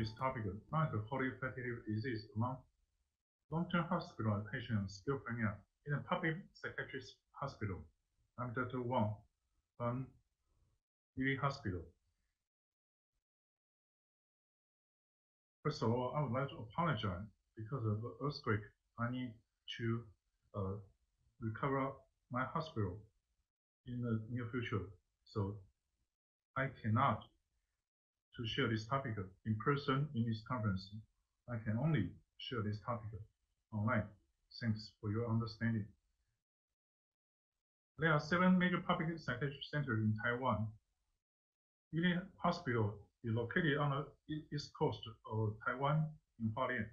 this topic, nonalcoholic fatty liver disease among long-term hospital patients with schizophrenia in a public psychiatric hospital. I'm Dr. Wang from Yuli Hospital. First of all, I would like to apologize because of the earthquake. I need to recover my hospital in the near future, so I cannot to share this topic in person in this conference. I can only share this topic online. Thanks for your understanding. There are 7 major public psychiatric centers in Taiwan. Yuli Hospital is located on the east coast of Taiwan in Hualien.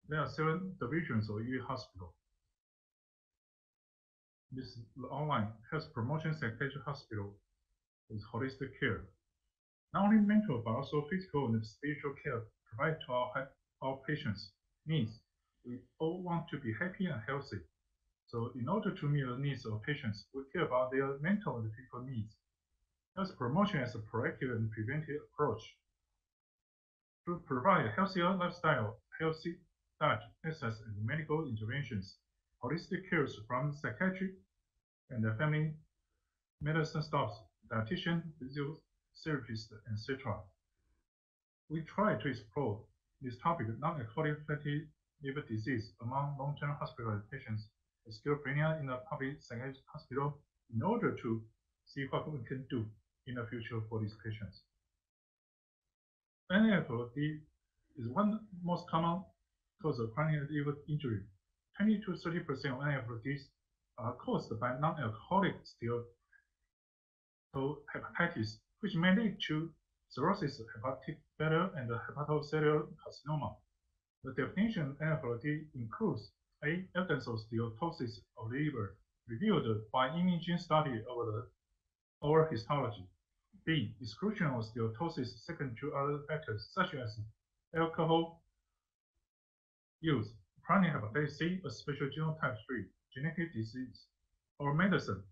There are 7 divisions of Yuli Hospital. This is the online health promotion psychiatric hospital with holistic care. Not only mental but also physical and spiritual care provided to our patients' needs. We all want to be happy and healthy. So in order to meet the needs of patients, we care about their mental and physical needs. Health promotion is a proactive and preventive approach to provide a healthier lifestyle, healthy diet, exercise, and medical interventions, holistic care from psychiatric and family medicine staff, dietitian, physiotherapist, etc. We try to explore this topic, nonalcoholic fatty liver disease among long-term hospitalized patients with schizophrenia in a public psychiatric hospital in order to see what we can do in the future for these patients. NAFLD is one most common cause of chronic liver injury. 20 to 30% of NAFLDs are caused by non-alcoholic steatohepatitis, which may lead to cirrhosis, hepatic failure, and hepatocellular carcinoma. The definition of NAFLD includes A. Evidence of steatosis of the liver, revealed by imaging study over histology. B. Exclusion of steatosis second to other factors such as alcohol use, chronic hepatitis C, a special genotype 3 genetic disease, or medicine,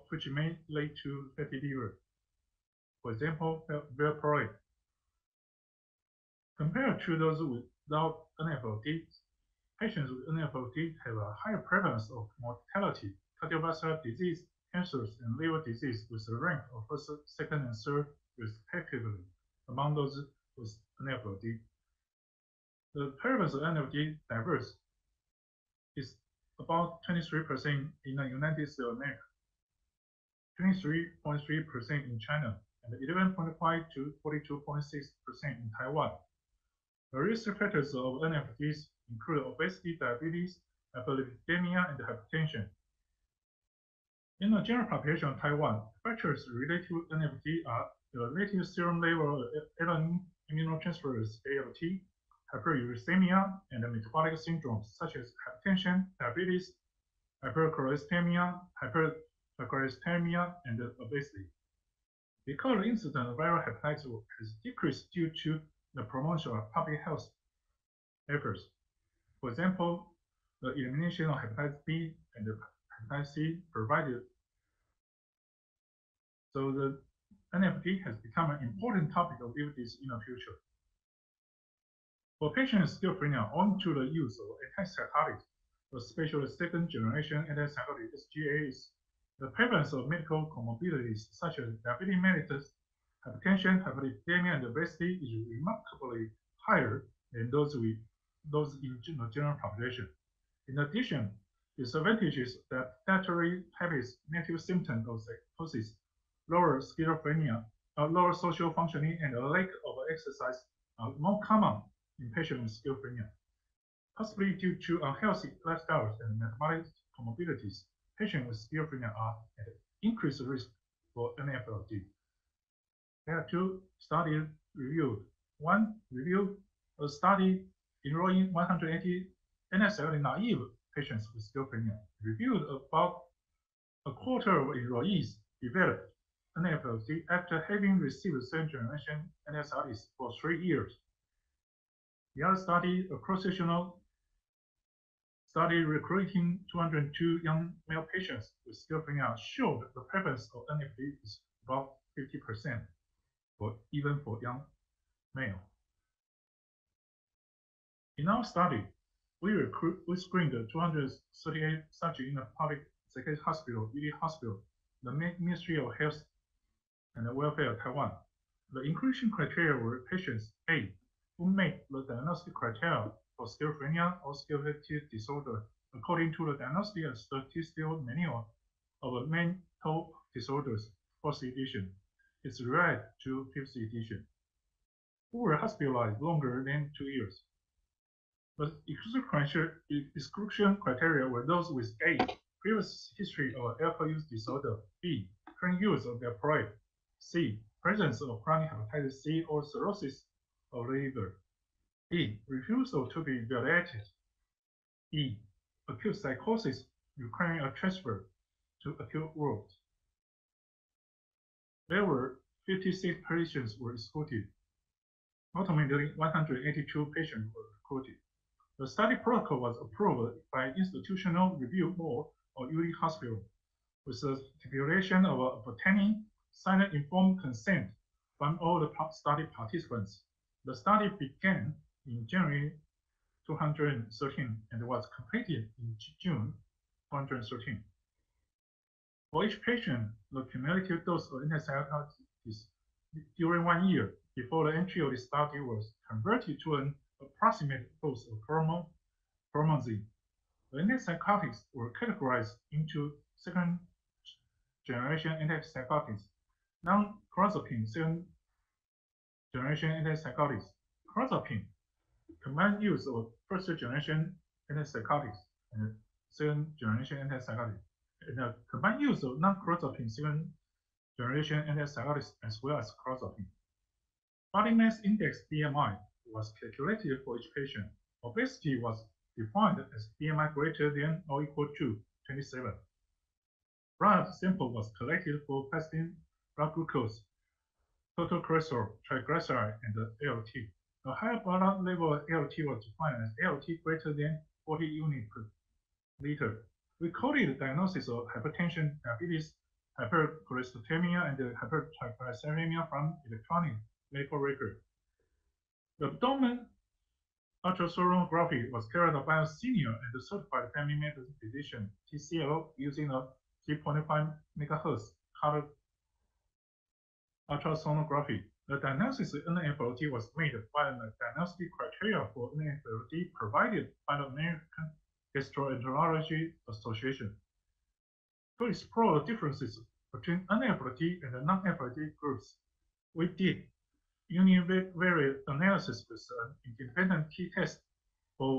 which may lead to fatty liver. For example, valproate. Compared to those without NAFLD, patients with NAFLD have a higher prevalence of mortality, cardiovascular disease, cancers, and liver disease with a rank of first, second, and third respectively among those with NAFLD. The prevalence of NAFLD diverse is about 23% in the United States of America, 23.3% in China, and 11.5 to 42.6% in Taiwan. The risk factors of NAFLDs include obesity, diabetes, hyperlipidemia, and hypertension. In the general population of Taiwan, factors related to NAFLD are the relative serum level of alanine aminotransferase ALT, hyperuricemia, and metabolic syndromes such as hypertension, diabetes, hypercholesterolemia, hypertriglyceridemia, and obesity. Because the incidence of viral hepatitis has decreased due to the promotion of public health efforts. For example, the elimination of hepatitis B and hepatitis C provided. So the NAFLD has become an important topic of liver disease in the future. For patients with schizophrenia, owing to the use of antipsychotics, especially second-generation antipsychotic SGAs, the prevalence of medical comorbidities such as diabetes mellitus, hypertension, hyperlipidemia, and obesity is remarkably higher than those in the general population. In addition, disadvantages that dietary habits, negative symptoms of psychosis, lower schizophrenia, lower social functioning, and a lack of exercise are more common in patients with schizophrenia. Possibly due to unhealthy lifestyles and metabolic comorbidities, patients with schizophrenia are at increased risk for NAFLD. There are 2 studies reviewed. One reviewed a study enrolling 180 antipsychotic naive patients with schizophrenia. Reviewed about a quarter of enrollees developed NAFLD after having received second-generation antipsychotics for 3 years. The other study, a cross-sectional study recruiting 202 young male patients with schizophrenia, showed the prevalence of NAFLD is about 50%, even for young male. In our study, we screened 238 subjects in a public psychiatric hospital, Yuli Hospital, the Ministry of Health and Welfare of Taiwan. The inclusion criteria were patients A, who met the diagnostic criteria for schizophrenia or schizoaffective disorder according to the Diagnostic and Statistical Manual of Mental Disorders, 4th edition. It's read to 5th edition. Who were hospitalized longer than 2 years. The exclusion criteria were those with A, previous history of alcohol use disorder, B, current use of valproate, C, presence of chronic hepatitis C or cirrhosis of the liver, D, refusal to be evaluated, E, acute psychosis requiring a transfer to acute ward. There were 56 patients were excluded. Ultimately, 182 patients were recruited. The study protocol was approved by Institutional Review Board of Yuli Hospital with the stipulation of obtaining signed informed consent from all the study participants. The study began in January 2013 and was completed in June 2013. For each patient, the cumulative dose of antipsychotics during 1 year before the entry of the study was converted to an approximate dose of chlorpromazine. The antipsychotics were categorized into second-generation antipsychotics, non-clozapine second-generation antipsychotics, clozapine, combined use of first-generation antipsychotics and second-generation antipsychotics, and the combined use of non-clozapine second-generation antipsychotics as well as clozapine. Body mass index BMI was calculated for each patient. Obesity was defined as BMI greater than or equal to 27. Blood sample was collected for fasting blood glucose, total cholesterol, triglyceride, and ALT. The higher blood level ALT was defined as ALT greater than 40 units per liter. We coded the diagnosis of hypertension, diabetes, hypercholesterolemia, and hypertriglyceridemia from electronic medical record. The abdomen ultrasonography was carried out by a senior and certified family medicine physician, TCL, using a 3.5 MHz color ultrasonography. The diagnosis of NAFLD was made by the diagnostic criteria for NAFLD provided by the American Gastroenterology Association. To explore the differences between NAFLD and non-FLD groups, we did univariate analysis with an independent t-test for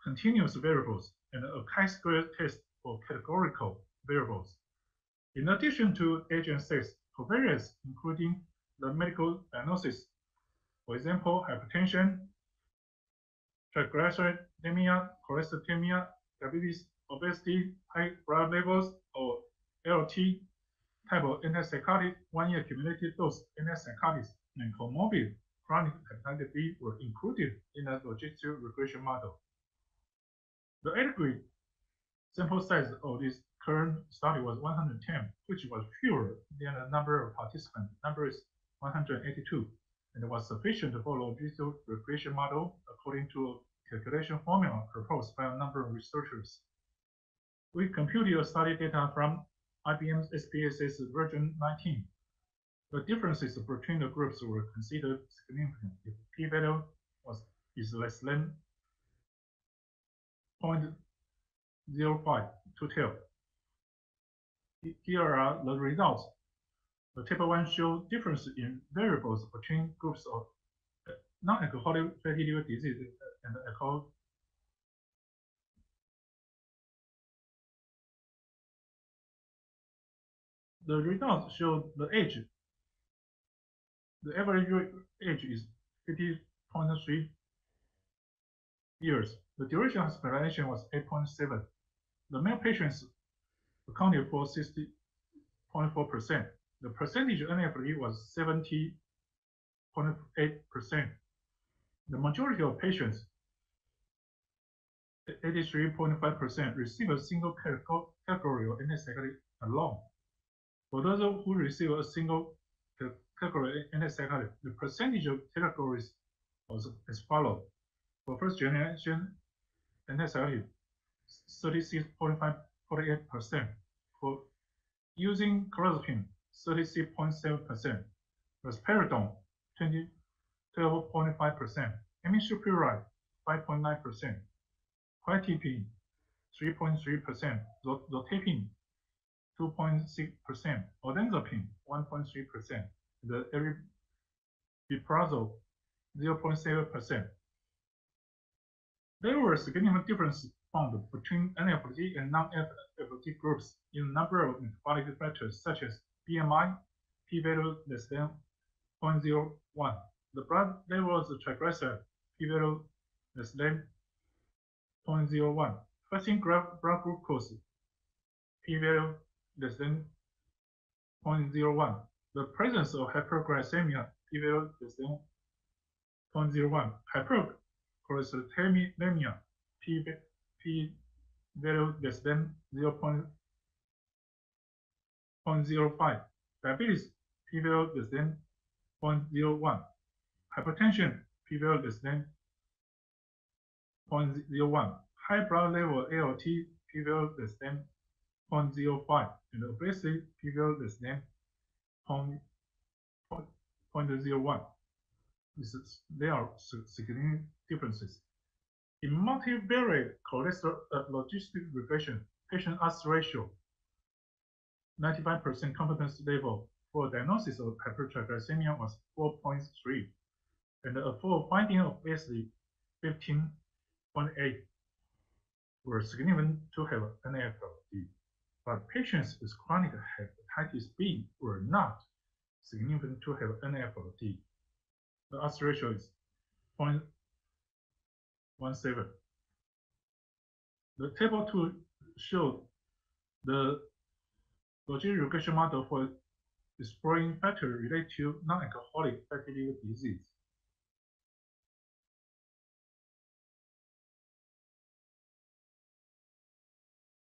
continuous variables and a chi-square test for categorical variables. In addition to age and sex, covariates including the medical diagnosis, for example, hypertension, triglyceridemia, cholesterolemia, diabetes, obesity, high blood levels, or ALT, type of antipsychotic, 1 year cumulative dose antipsychotics, and comorbid chronic hepatitis B were included in the logistic regression model. The aggregate sample size of this current study was 110, which was fewer than the number of participants. Number is 182, and was sufficient for the logistic regression model according to a calculation formula proposed by a number of researchers. We computed the study data from IBM SPSS version 19. The differences between the groups were considered significant if p-value is less than 0.05 to 12. Here are the results. The table 1 shows difference in variables between groups of non-alcoholic fatty liver disease and alcohol. The results show the age. The average age is 50.3 years. The duration of hospitalization was 8.7. The male patients accounted for 60.4%. The percentage of NFD was 70.8%. The majority of patients, 83.5%, received a single category of antipsychotic alone. For those who receive a single category antipsychotic, the percentage of categories was as follows: For first generation antipsychotic, 36.48%. For using clozapine, 36.7%. Risperidone, 12.5%. Amisulpride, 5.9%. Quetiapine, 3.3%. Zotapine, 2.6%. Olanzapine, 1.3%. The aripiprazole, 0.7%. There were significant differences found between NFLT and non-NFLT groups in a number of metabolic factors such as BMI, p-value less than 0.01. The blood levels of triglyceride, p-value less than 0.01. Fasting blood glucose, p-value less than 0.01. The presence of hyperglycemia, p-value less than 0.01. Hypercholesterolemia, p-value less than 0.05. Diabetes, p-value less than 0.01. Hypertension, p-value less than 0.01. High blood level ALT, p-value less than 0.05. And obesity, p-value less than 0.01. There are significant differences. In multivariate cholesterol logistic regression, patient odds ratio, 95% confidence level for diagnosis of hypertriglycemia was 4.3, and for finding of obesity, 15.8 were significant to have NAFLD, but patients with chronic hepatitis B were not significant to have NAFLD. The odds ratio is 0.17. The table 2 showed the logistic regression model for exploring factors related to non-alcoholic fatty liver disease.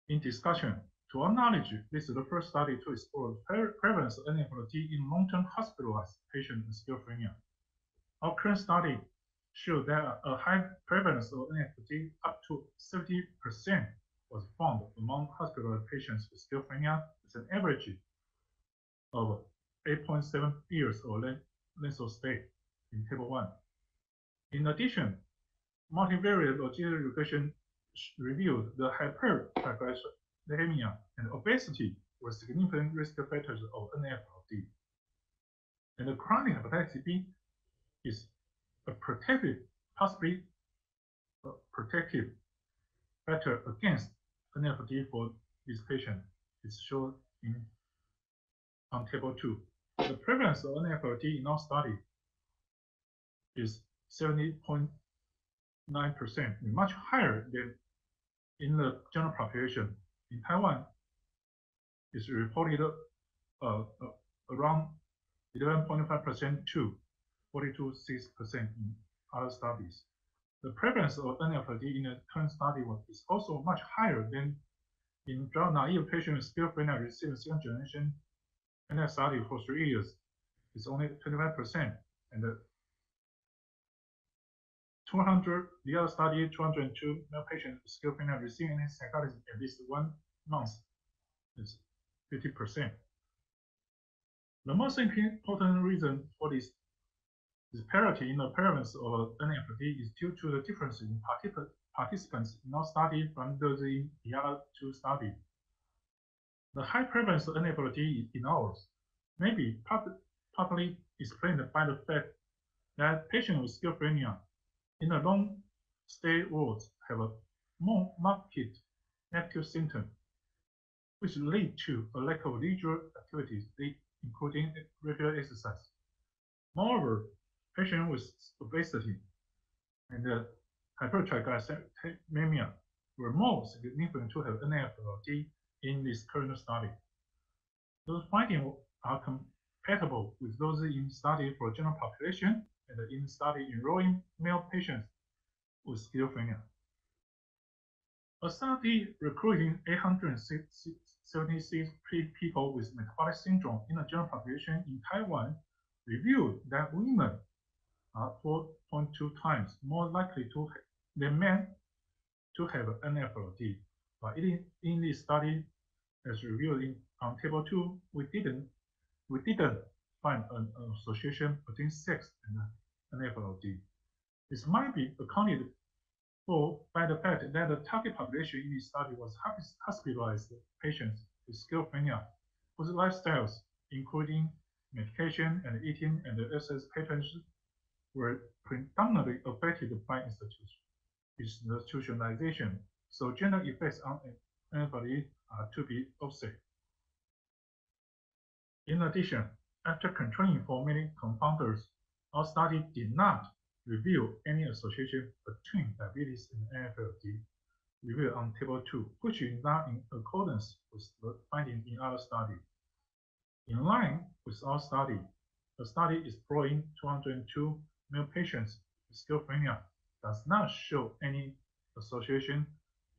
In discussion, to our knowledge, this is the first study to explore the prevalence of NAFLD in long-term hospitalized patients with schizophrenia. Our current study showed that a high prevalence of NAFLD, up to 70%, was found among hospitalized patients with schizophrenia with an average of 8.7 years or length of stay in Table 1. In addition, multivariate logistic regression revealed the hypertriglyceridemia and obesity were significant risk factors of NAFLD. And the chronic hepatitis B is a protective, possibly a protective factor against NAFLD for this patient is shown on Table 2. The prevalence of NAFLD in our study is 70.9%, much higher than in the general population. In Taiwan, it's reported around 11.5% to 42.6% in other studies. The prevalence of NAFLD in the current study is also much higher than in drug-naive patients with schizophrenia receiving second-generation antipsychotic for 3 years. It's only 25%, and the other study, 202 male patients with schizophrenia receiving antipsychotics at least 1 month, is 50%. The most important reason for this disparity in the prevalence of NAFLD is due to the difference in participants in our study from those in the other 2 studies. The high prevalence of NAFLD in ours may be partly explained by the fact that patients with schizophrenia in the long-stay wards have a more marked negative symptom, which lead to a lack of leisure activities, including regular exercise. Moreover, patients with obesity and hypertriglyceridemia were more significant to have NAFLD in this current study. Those findings are compatible with those in study for general population and in study enrolling male patients with schizophrenia. A study recruiting 876 people with metabolic syndrome in the general population in Taiwan revealed that women are 4.2 times more likely than men to have NFLD. But in this study, as reviewed on table 2, we didn't find an association between sex and NFLD. This might be accounted for by the fact that the target population in this study was hospitalized patients with schizophrenia whose lifestyles, including medication and eating and exercise patterns, were predominantly affected by institutionalization, so gender effects on everybody are to be offset. In addition, after controlling for many confounders, our study did not reveal any association between diabetes and NFLD revealed on table 2, which is not in accordance with the finding in our study. In line with our study, the study exploring 202 male patients with schizophrenia does not show any association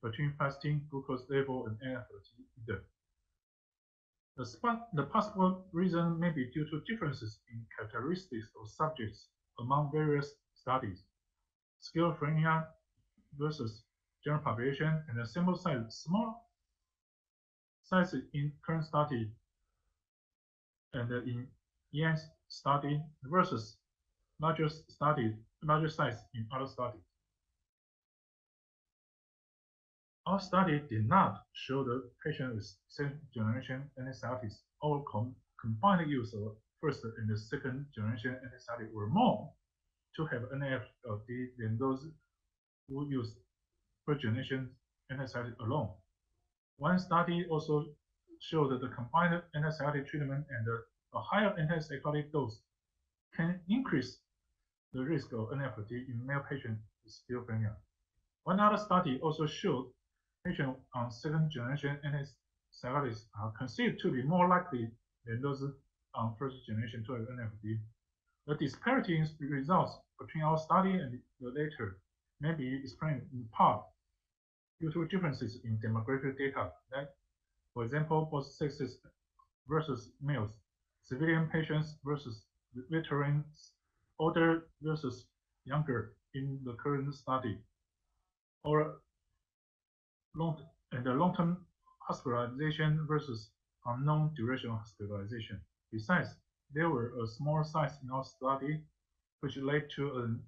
between fasting glucose level and NFLD either. The possible reason may be due to differences in characteristics of subjects among various studies. Schizophrenia versus general population and the sample size small size in current study and in Yang's study versus larger size in other studies. Our study did not show the patient with second-generation antipsychotics or combined use of first and the second-generation antipsychotic were more to have NFLD than those who use first-generation antipsychotic alone. One study also showed that the combined antipsychotic treatment and a higher antipsychotic dose can increase the risk of NFLD in male patients with schizophrenia. One other study also showed patients on second-generation antipsychotics are considered to be more likely than those on first-generation to have NFLD. The disparity in results between our study and the later may be explained in part due to differences in demographic data, like, for example, both sexes versus males, civilian patients versus veterans, older versus younger in the current study, or long-term hospitalization versus unknown duration of hospitalization. Besides, there were a small size in our study which led to an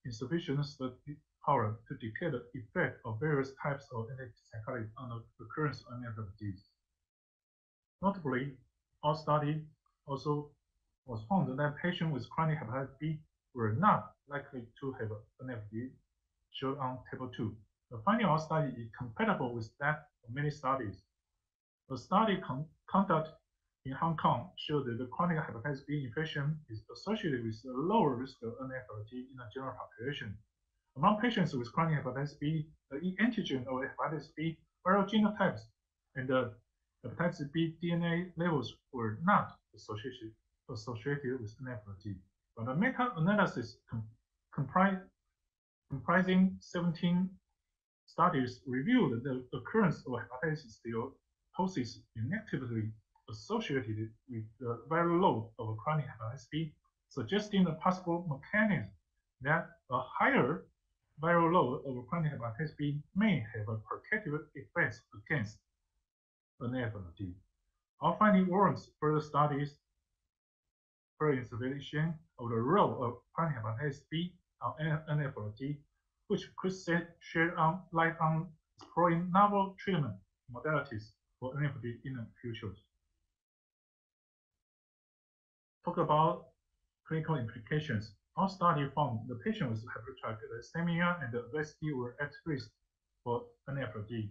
insufficient study power to declare the effect of various types of antipsychotics on the occurrence of NFLD. Notably, our study also was found that patients with chronic hepatitis B were not likely to have NFLD, shown on table 2. The finding of our study is compatible with that of many studies. A study conducted in Hong Kong showed that the chronic hepatitis B infection is associated with a lower risk of NFLD in the general population. Among patients with chronic hepatitis B, the E antigen of hepatitis B viral genotypes and the hepatitis B DNA levels were not associated with NFLD. But a meta-analysis comprising 17 studies revealed the occurrence of hepatitis steatosis negatively associated with the viral load of chronic hepatitis B, suggesting a possible mechanism that a higher viral load of chronic hepatitis B may have a protective effect against NFLD. Our finding warrants further studies for investigation of the role of chronic hepatitis B on NFLD, which could shed light on exploring novel treatment modalities for NFLD in the future. Talk about clinical implications. Our study found the patients with hypertriglyceridemia and obesity were at risk for NFLD.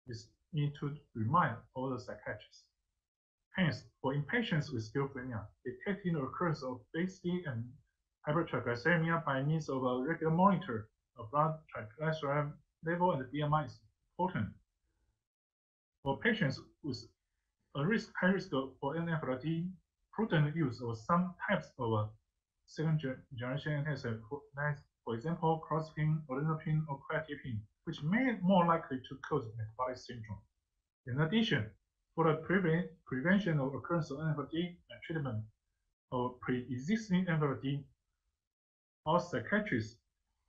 This need to remind all the psychiatrists. Hence, for patients with schizophrenia, detecting the occurrence of obesity and hypertriglyceridemia by means of a regular monitor of blood triglyceride level and BMI is important. For patients with a high risk for NFLD, prudent use of some types of second-generation antipsychotics, for example, clozapine, olanzapine, or quetiapine, which may be more likely to cause metabolic syndrome. In addition, for the prevention of occurrence of NFLD and treatment of pre-existing NFLD, All psychiatrists,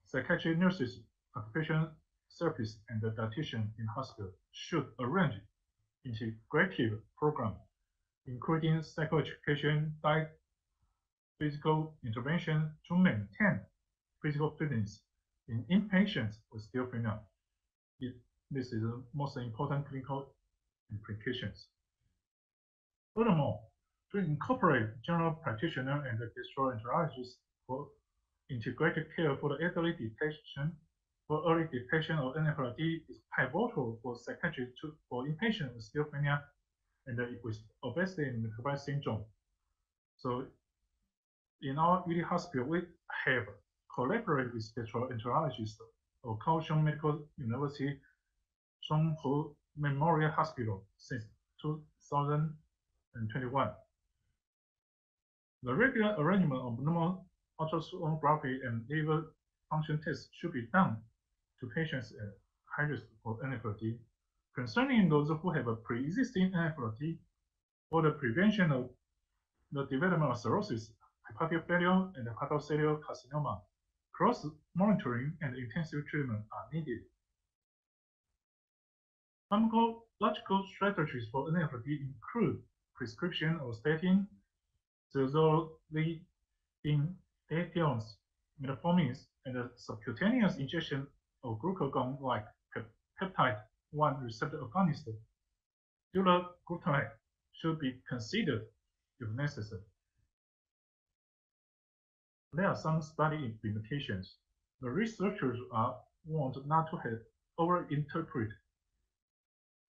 psychiatric nurses, occupational therapists, and the dietitian in hospital should arrange integrative program, including psychoeducation, diet, physical intervention to maintain physical fitness in inpatients with schizophrenia. This is the most important clinical implications. Furthermore, to incorporate general practitioner and gastroenterologist for integrated care for the early detection of NFLD is pivotal for psychiatry for inpatient with schizophrenia and with obesity and metabolic syndrome. So in our Yuli hospital, we have collaborated with gastroenterologists of Kaohsiung Medical University Zhonghe Memorial Hospital since 2021. The regular arrangement of normal ultrasonography and liver function tests should be done to patients at high risk for NFLD. Concerning those who have a pre-existing NFLD or the prevention of the development of cirrhosis, hepatic failure, and hepatocellular carcinoma, close monitoring and intensive treatment are needed. Pharmacological strategies for NFLD include prescription of statin, zolpidem, metformin, and subcutaneous injection of glucagon-like peptide 1 receptor agonist. Dulaglutide should be considered if necessary. There are some study limitations. The researchers are warned not to have overinterpret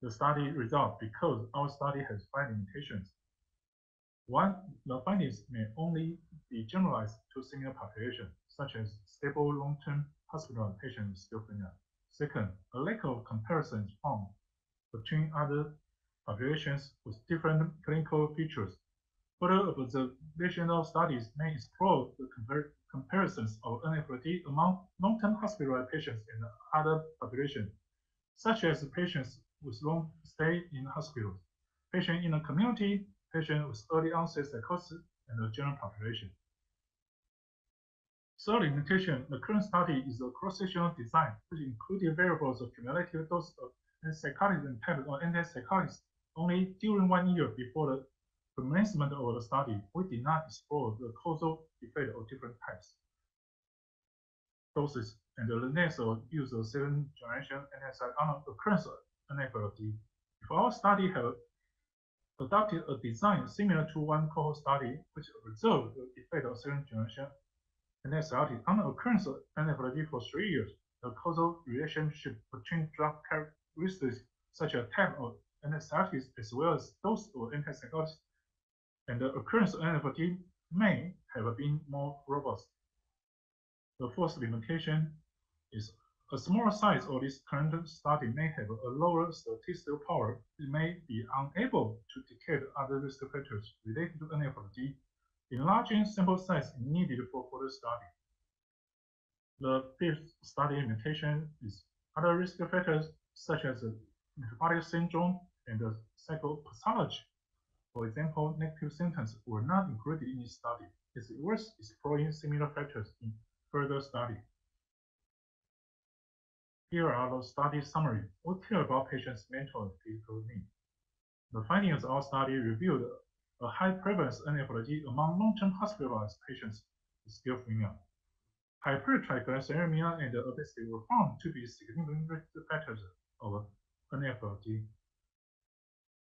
the study result because our study has 5 limitations. One, the findings may only be generalized to similar population, such as stable long-term hospital patients with schizophrenia. Second, a lack of comparison is found between other populations with different clinical features. Further observational studies may explore the comparisons of NFLD among long-term hospitalized patients and other populations, such as patients with long stay in hospitals, patients in the community, patients with early onset psychosis, and the general population. Third limitation, the current study is a cross-sectional design, which included variables of cumulative dose of antipsychotics and type of antipsychotics only during 1 year before the commencement of the study. We did not explore the causal effect of different types, doses, and the length of use of 7th generation antipsychotic on the occurrence of NFLD. If our study had adopted a design similar to one cohort study, which observed the effect of 7th generation antipsychotic on the occurrence of NFLD for 3 years, the causal relationship between drug characteristics such as type of antipsychotics as well as dose of antipsychotics and the occurrence of NFLD may have been more robust. The fourth limitation is a smaller size of this current study may have a lower statistical power. It may be unable to detect other risk factors related to NFLD. Enlarging sample size is needed for further study. The fifth study limitation is other risk factors such as metabolic syndrome and the psychopathology. For example, negative symptoms were not included in this study. It's worth exploring similar factors in further study. Here are the study summary. We care about patients' mental and physical needs. The findings of our study revealed a high prevalence of NFLD among long-term hospitalized patients with schizophrenia. Hypertriglyceridemia and obesity were found to be significant risk factors of NFLD.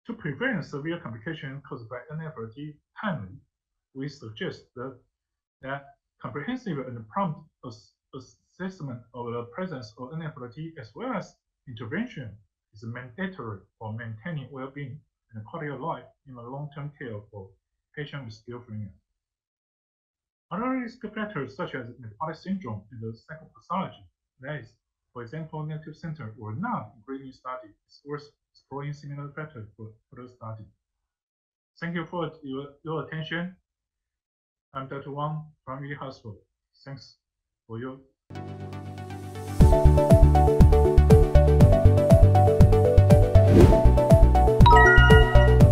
To prevent severe complications caused by NFLD timely, we suggest that comprehensive and prompt assessment of the presence of NFLD as well as intervention is mandatory for maintaining well-being and quality of life in the long-term care for patients with schizophrenia. Other risk factors such as metabolic syndrome and the psychopathology, that is, for example, negative symptoms were not included in study. It's worth exploring similar factors for further study. Thank you for your attention. I'm Dr. Wang from Yuli Hospital. Thanks for your